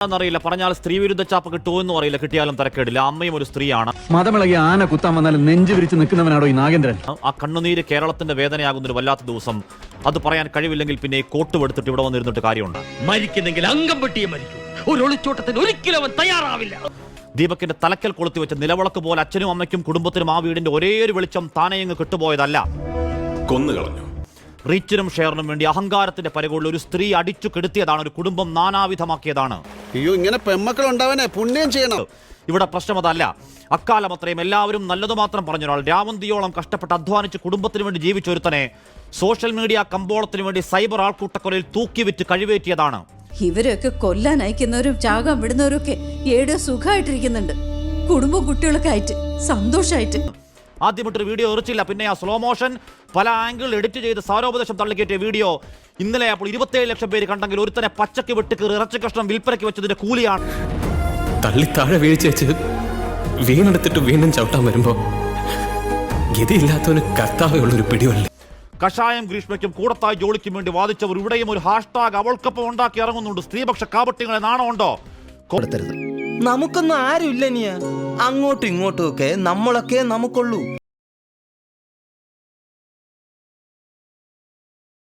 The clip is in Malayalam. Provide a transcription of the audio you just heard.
എന്നറിയില്ല, പറഞ്ഞാൽ സ്ത്രീ വിരുദ്ധ ചാപ്പ കിട്ടുമെന്നും അറിയില്ല, കിട്ടിയാലും തരക്കേടില്ല. അമ്മയും ഒരു സ്ത്രീയാണ്. മതമിളകി ആന കുത്താൻ വന്നാലും നെഞ്ചു വിരിച്ച് നിൽക്കുന്നവനാണോ ഈ നാഗേന്ദ്രൻ? ആ കണ്ണുനീര് കേരളത്തിന്റെ വേദനയാകുന്നൊരു വല്ലാത്ത ദിവസം. അത് പറയാൻ കഴിവില്ലെങ്കിൽ പിന്നെ കോട്ട് എടുത്തിട്ട് ഇവിടെ വന്നിരുന്നിട്ട് കാര്യമുണ്ട്. മരിക്കുന്നെങ്കിൽ അംഗം വെട്ടിയെ മരിക്കൂ. ഒരു ഒളിച്ചോട്ടത്തിന് ഒരിക്കലും അവൻ തയ്യാറാവില്ല. ദീപകിന്റെ തലക്കൽ കൊളുത്തി വെച്ച നിലവിളക്ക് പോലെ അച്ഛനും അമ്മയ്ക്കും കുടുംബത്തിനും ആ വീടിന്റെ ഒരേ ഒരു വെളിച്ചം താനെയങ്ങ് കിട്ടുപോയതല്ല. കൊന്നുകളഞ്ഞു. റീച്ചിനും ഷെയറിനും വേണ്ടി അഹങ്കാരത്തിന്റെ പരകളിൽ ഒരു സ്ത്രീ അടിച്ചു കെടുത്തിയതാണ്, ഒരു കുടുംബം നാനാവിധമാക്കിയതാണ്. അയ്യോ, ഇങ്ങനെ പെമ്മക്കൾ ഉണ്ടാവനെ പുണ്യം ചെയ്യണം. ഇവിടെ പ്രശ്നം അതല്ല. അക്കാലം അത്രയും എല്ലാവരും നല്ലതു മാത്രം പറഞ്ഞൊരാൾ, രാവന്തിയോളം കഷ്ടപ്പെട്ട് അധ്വാനിച്ച് കുടുംബത്തിന് വേണ്ടി ജീവിച്ചൊരുത്തനെ സോഷ്യൽ മീഡിയ കമ്പോളത്തിന് വേണ്ടി സൈബർ ആൾക്കൂട്ടക്കൊലയിൽ തൂക്കിവിറ്റ് കഴിവേറ്റിയതാണ്. ഇവരൊക്കെ കൊല്ലാൻ അയക്കുന്നവരും ചാകാൻ വിടുന്നവരും ഒക്കെ ഏടെ സുഖമായിട്ടിരിക്കുന്നുണ്ട്. കുടുംബം കുട്ടികളൊക്കെ ആയിട്ട് സന്തോഷമായിട്ട്. ആദ്യമായിട്ടൊരു വീഡിയോ എറിച്ചില്ല, പിന്നെ ആ സ്ലോ മോഷൻ പല ആംഗിൾ എഡിറ്റ് ചെയ്ത് സാരോപദേശം തള്ളിക്കയറ്റിയ വീഡിയോ ഇന്നലെ അപ്പോൾ 27 ലക്ഷം പേര് കണ്ടെങ്കിൽ ഒരുത്തനെ പച്ചക്ക് വെട്ടിക്കീറി ഇറച്ചി കഷ്ണം വിൽപ്പനയ്ക്ക് വെച്ചതിന്റെ കൂലിയാണ്. തള്ളി താഴെ വീഴ്ച വീണെടുത്തിട്ട് വീണ്ടും ചവിട്ടാൻ വരുമ്പോ ഗതിയില്ലാത്തവന് കർത്താവേ ഉള്ളൊരു പിടിവള്ളി. കഷായം ഗ്രീഷ്മയ്ക്കും കൂടത്തായി ജോളിക്കും വേണ്ടി വാദിച്ചവർ ഇവിടെയും ഒരു ഹാഷ്ടാഗ് അവൾക്കൊപ്പം ഉണ്ടാക്കി ഇറങ്ങുന്നുണ്ട്. സ്ത്രീപക്ഷ കാപട്യങ്ങളെ നാണമുണ്ടോ? നമുക്കൊന്നും ആരുമില്ല. അങ്ങോട്ടും ഇങ്ങോട്ടും ഒക്കെ നമ്മളൊക്കെ നമുക്കുള്ളൂ.